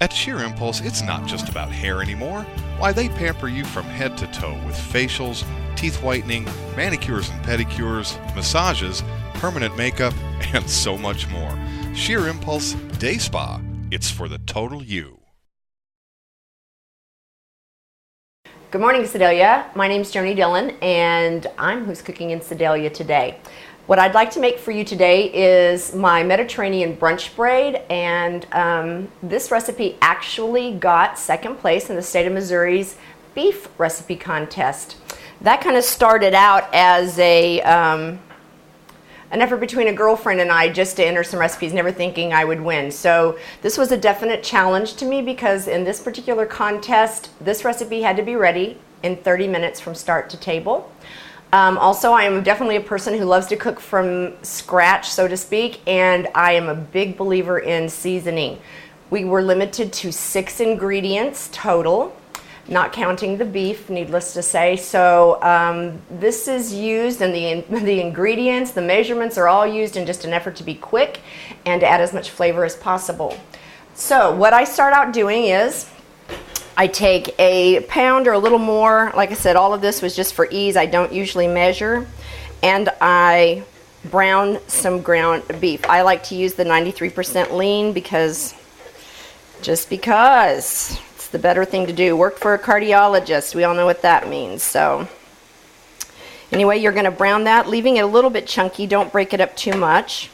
At Sheer Impulse, it's not just about hair anymore. Why, they pamper you from head to toe with facials, teeth whitening, manicures and pedicures, massages, permanent makeup, and so much more. Sheer Impulse Day Spa. It's for the total you. Good morning, Sedalia. My name is Joni Dillon, and I'm who's cooking in Sedalia today. What I'd like to make for you today is my Mediterranean brunch braid, and this recipe actually got second place in the state of Missouri's beef recipe contest. That kind of started out as an effort between a girlfriend and I just to enter some recipes, never thinking I would win. So this was a definite challenge to me because in this particular contest, this recipe had to be ready in 30 minutes from start to table. Also, I am definitely a person who loves to cook from scratch, so to speak, and I am a big believer in seasoning. We were limited to 6 ingredients total, not counting the beef, needless to say. So this is used, and the ingredients, the measurements are all used in just an effort to be quick and to add as much flavor as possible. So what I start out doing is I take a pound or a little more. Like I said, all of this was just for ease. I don't usually measure. And I brown some ground beef. I like to use the 93% lean because it's the better thing to do. Worked for a cardiologist. We all know what that means. So anyway, you're going to brown that, leaving it a little bit chunky. Don't break it up too much.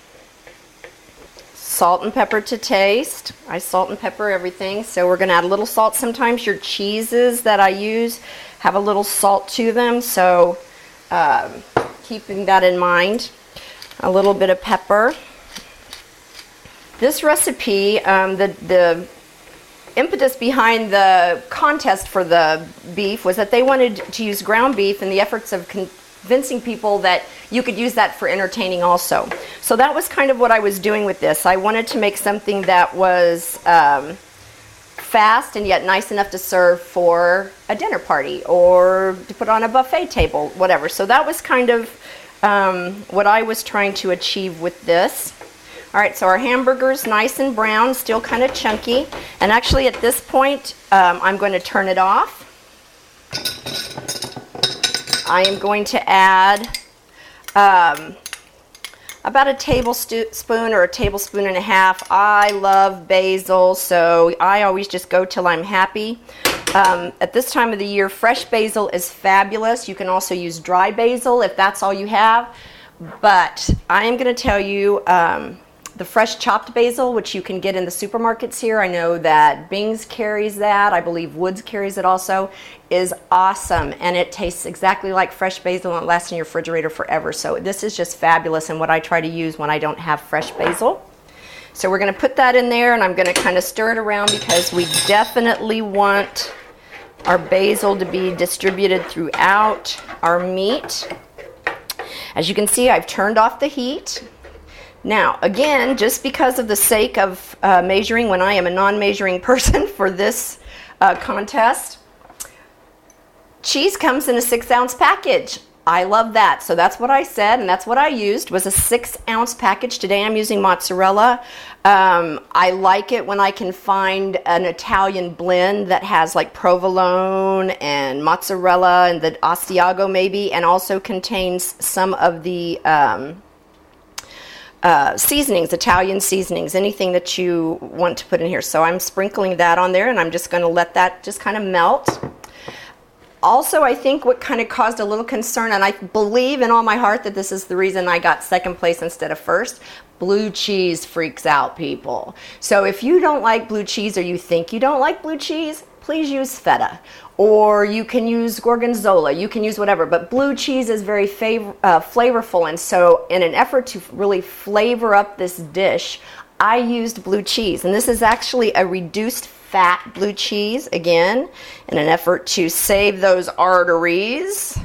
Salt and pepper to taste. I salt and pepper everything, so we're going to add a little salt. Sometimes your cheeses that I use have a little salt to them, so keeping that in mind. A little bit of pepper. This recipe, the impetus behind the contest for the beef was that they wanted to use ground beef in the efforts of convincing people that you could use that for entertaining also. So that was kind of what I was doing with this. I wanted to make something that was fast and yet nice enough to serve for a dinner party or to put on a buffet table, whatever. So that was kind of what I was trying to achieve with this. All right, so our hamburger's nice and brown, still kind of chunky. And actually at this point, I'm going to turn it off. I am going to add about a tablespoon or a tablespoon and a half. I love basil, so I always just go till I'm happy. At this time of the year, fresh basil is fabulous. You can also use dry basil if that's all you have. But I am going to tell you the fresh chopped basil, which you can get in the supermarkets here. I know that Bing's carries that. I believe Woods carries it also. Is awesome, and it tastes exactly like fresh basil and it lasts in your refrigerator forever. So this is just fabulous and what I try to use when I don't have fresh basil. So we're going to put that in there, and I'm going to kind of stir it around because we definitely want our basil to be distributed throughout our meat. As you can see, I've turned off the heat. Now, again, just because of the sake of measuring, when I am a non-measuring person for this contest, cheese comes in a 6-ounce package. I love that. So that's what I said, and that's what I used, was a 6-ounce package. Today I'm using mozzarella. I like it when I can find an Italian blend that has like provolone and mozzarella and the Asiago maybe, and also contains some of the seasonings, Italian seasonings, anything that you want to put in here. So I'm sprinkling that on there, and I'm just going to let that just kind of melt. Also, I think what kind of caused a little concern, and I believe in all my heart that this is the reason I got second place instead of first, blue cheese freaks out people. So if you don't like blue cheese, or you think you don't like blue cheese, please use feta. Or you can use gorgonzola, you can use whatever, but blue cheese is very flavorful, and so in an effort to really flavor up this dish, I used blue cheese. And this is actually a reduced fat blue cheese, again, in an effort to save those arteries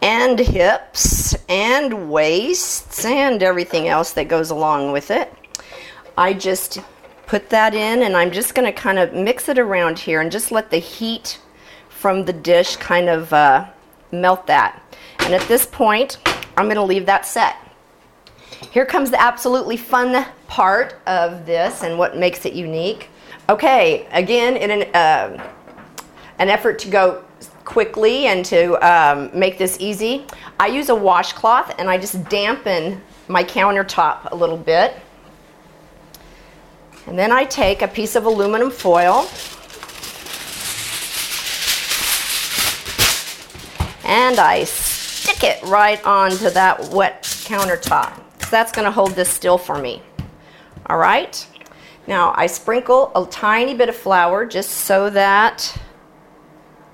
and hips and waists and everything else that goes along with it. I just put that in, and I'm just going to kind of mix it around here and just let the heat from the dish kind of melt that. And at this point, I'm going to leave that set. Here comes the absolutely fun part of this and what makes it unique. Okay, again, in an effort to go quickly and to make this easy, I use a washcloth and I just dampen my countertop a little bit. And then I take a piece of aluminum foil and I stick it right onto that wet countertop. So that's going to hold this still for me. All right. Now I sprinkle a tiny bit of flour just so that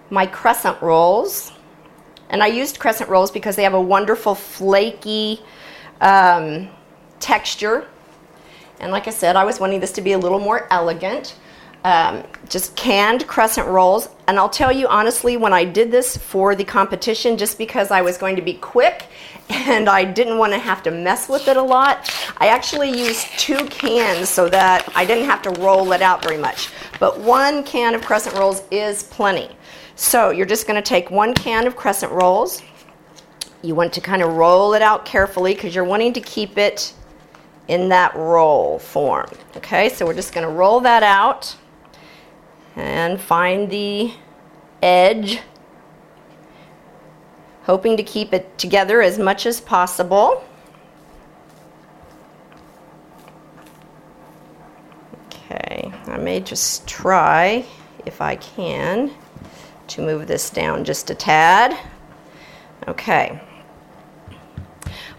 my crescent rolls, and I used crescent rolls because they have a wonderful flaky texture. And like I said, I was wanting this to be a little more elegant. Just canned crescent rolls. And I'll tell you honestly, when I did this for the competition, just because I was going to be quick and I didn't want to have to mess with it a lot, I actually used 2 cans so that I didn't have to roll it out very much. But 1 can of crescent rolls is plenty. So you're just going to take 1 can of crescent rolls. You want to kind of roll it out carefully because you're wanting to keep it in that roll form. Okay, so we're just going to roll that out and find the edge, hoping to keep it together as much as possible. Okay, I may just try, if I can, to move this down just a tad. Okay.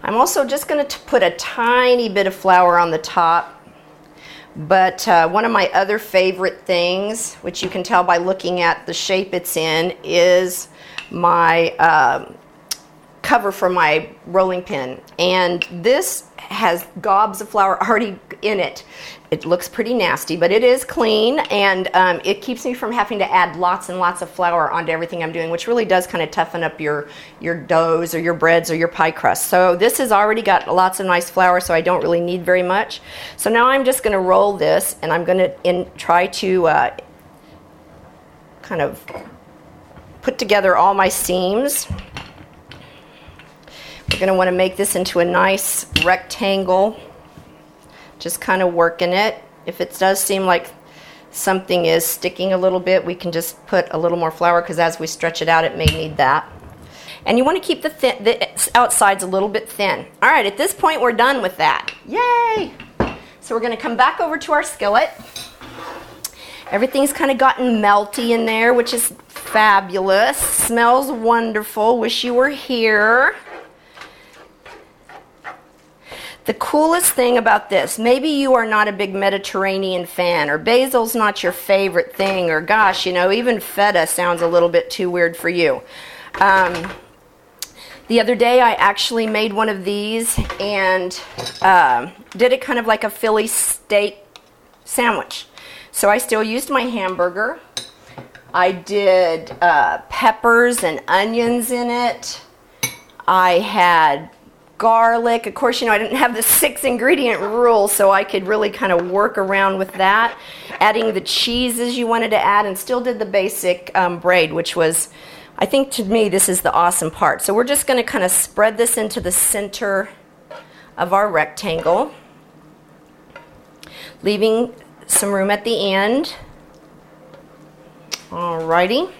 I'm also just going to put a tiny bit of flour on the top. But one of my other favorite things, which you can tell by looking at the shape it's in, is my cover for my rolling pin. And this has gobs of flour already in it. It looks pretty nasty, but it is clean, and it keeps me from having to add lots and lots of flour onto everything I'm doing, which really does kind of toughen up your doughs or your breads or your pie crust. So this has already got lots of nice flour, so I don't really need very much. So now I'm just going to roll this, and I'm going to try to kind of put together all my seams. We're going to want to make this into a nice rectangle. Just kind of working it. If it does seem like something is sticking a little bit, we can just put a little more flour, because as we stretch it out, it may need that. And you want to keep the outsides a little bit thin. All right, at this point, we're done with that. Yay! So we're going to come back over to our skillet. Everything's kind of gotten melty in there, which is fabulous. Smells wonderful. Wish you were here. The coolest thing about this, maybe you are not a big Mediterranean fan, or basil's not your favorite thing, or gosh, you know, even feta sounds a little bit too weird for you. The other day I actually made one of these and did it kind of like a Philly steak sandwich. So I still used my hamburger. I did peppers and onions in it. I had garlic. Of course, you know, I didn't have the 6-ingredient rule, so I could really kind of work around with that. Adding the cheeses you wanted to add, and still did the basic braid, which was, I think to me, this is the awesome part. So we're just going to kind of spread this into the center of our rectangle, leaving some room at the end. Alrighty.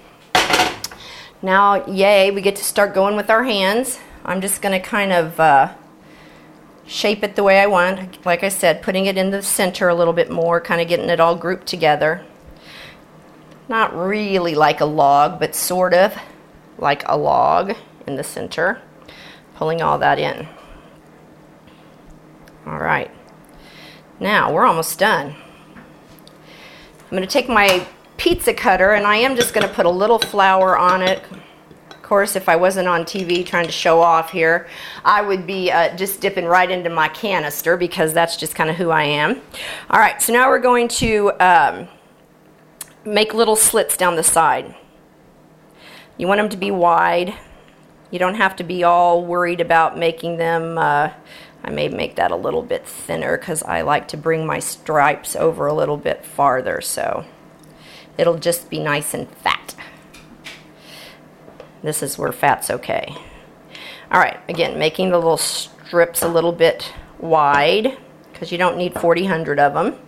Now, yay, we get to start going with our hands. I'm just going to kind of shape it the way I want. Like I said, putting it in the center a little bit more, kind of getting it all grouped together. Not really like a log, but sort of like a log in the center. Pulling all that in. All right. Now, we're almost done. I'm going to take my pizza cutter, and I am just going to put a little flour on it. Of course, if I wasn't on TV trying to show off here, I would be just dipping right into my canister, because that's just kind of who I am. All right, so now we're going to make little slits down the side. You want them to be wide. You don't have to be all worried about making them, I may make that a little bit thinner because I like to bring my stripes over a little bit farther, so it'll just be nice and fat. This is where fat's okay. All right, again, making the little strips a little bit wide, because you don't need 4,000 of them.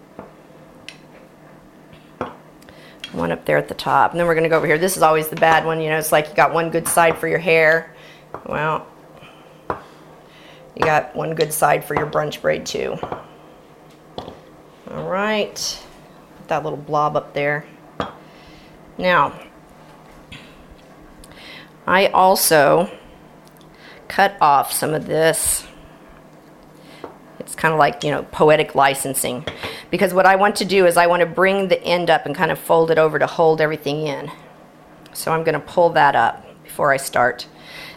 One up there at the top. And then we're going to go over here. This is always the bad one. You know, it's like you got one good side for your hair. Well, you got one good side for your brunch braid too. All right. Put that little blob up there. Now, I also cut off some of this. It's kind of like, you know, poetic licensing. Because what I want to do is I want to bring the end up and kind of fold it over to hold everything in. So I'm going to pull that up before I start.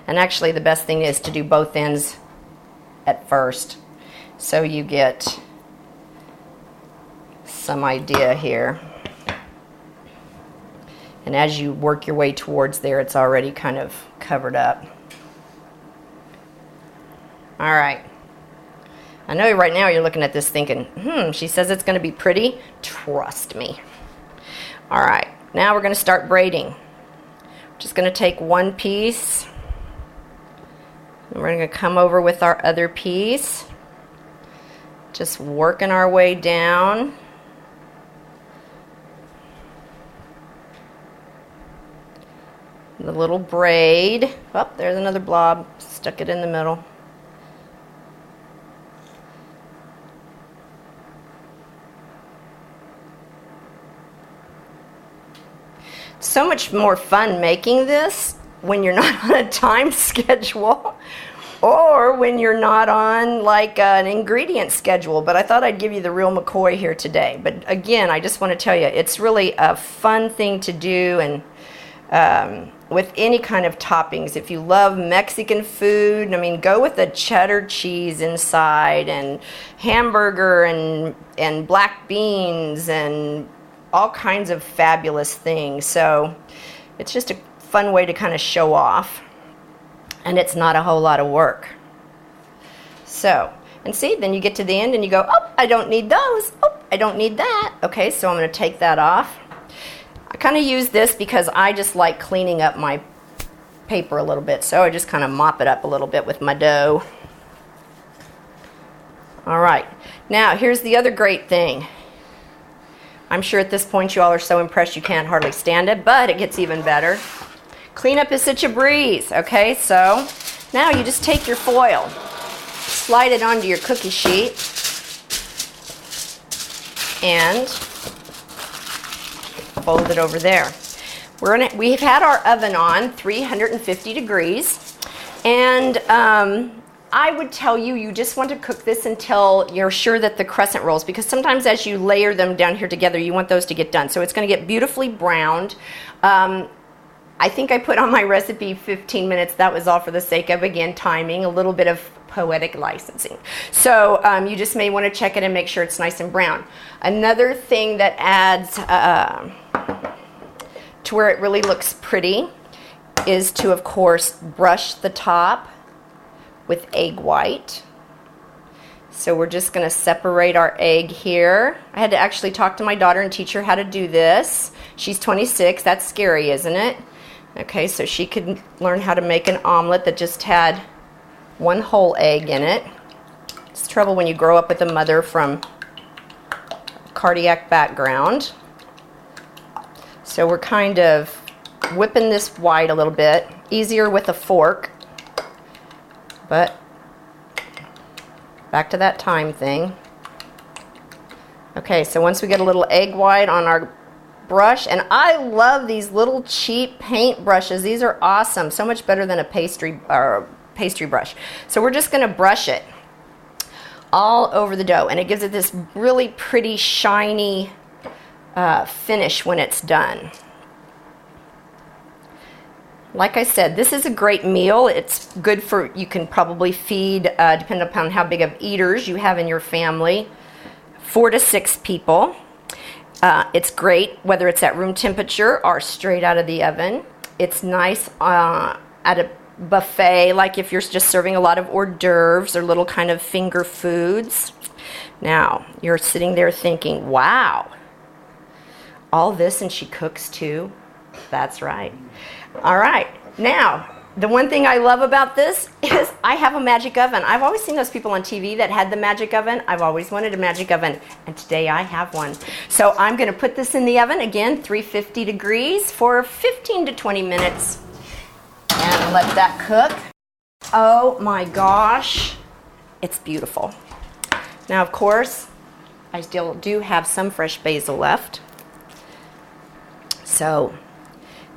And actually the best thing is to do both ends at first. So you get some idea here. And as you work your way towards there, it's already kind of covered up. All right. I know right now you're looking at this thinking, she says it's going to be pretty. Trust me. All right, now we're going to start braiding. Just going to take one piece. And we're going to come over with our other piece. Just working our way down. The little braid. Oh, there's another blob. Stuck it in the middle. So much more fun making this when you're not on a time schedule or when you're not on like an ingredient schedule. But I thought I'd give you the real McCoy here today. But again, I just want to tell you, it's really a fun thing to do, and with any kind of toppings. If you love Mexican food, I mean, go with the cheddar cheese inside and hamburger and black beans and all kinds of fabulous things. So it's just a fun way to kind of show off, and it's not a whole lot of work. So, and see, then you get to the end and you go, oh, I don't need those. Oh, I don't need that. Okay, so I'm going to take that off. I kind of use this because I just like cleaning up my paper a little bit, so I just kind of mop it up a little bit with my dough. All right, now here's the other great thing. I'm sure at this point you all are so impressed you can't hardly stand it, but it gets even better. Cleanup is such a breeze, okay? So now you just take your foil, slide it onto your cookie sheet, and fold it over there. We've had our oven on 350 degrees, and I would tell you, you just want to cook this until you're sure that the crescent rolls, because sometimes as you layer them down here together, you want those to get done. So it's going to get beautifully browned. I think I put on my recipe 15 minutes. That was all for the sake of, again, timing, a little bit of poetic licensing. So you just may want to check it and make sure it's nice and brown. Another thing that adds to where it really looks pretty is to, of course, brush the top with egg white. So we're just going to separate our egg here. I had to actually talk to my daughter and teach her how to do this. She's 26. That's scary, isn't it? Okay, so she could learn how to make an omelet that just had one whole egg in it. It's trouble when you grow up with a mother from a cardiac background. So we're kind of whipping this white a little bit. Easier with a fork. But back to that time thing. Okay, so once we get a little egg white on our brush, and I love these little cheap paint brushes. These are awesome, so much better than a pastry brush. So we're just going to brush it all over the dough, and it gives it this really pretty shiny finish when it's done. Like I said, this is a great meal. It's good for, you can probably feed, depending upon how big of eaters you have in your family, 4 to 6 people. It's great whether it's at room temperature or straight out of the oven. It's nice at a buffet, like if you're just serving a lot of hors d'oeuvres or little kind of finger foods. Now, you're sitting there thinking, wow, all this and she cooks too? That's right. All right, now The one thing I love about this is I have a magic oven. I've always seen those people on TV that had the magic oven. I've always wanted a magic oven, and today I have one. So I'm going to put this in the oven, again, 350 degrees for 15 to 20 minutes, and let that cook. Oh my gosh, it's beautiful. Now, of course, I still do have some fresh basil left. So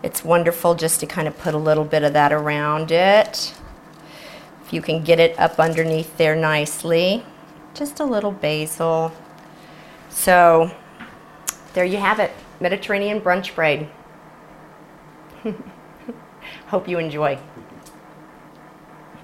it's wonderful just to kind of put a little bit of that around it. If you can get it up underneath there nicely. Just a little basil. So there you have it, Mediterranean brunch braid. Hope you enjoy.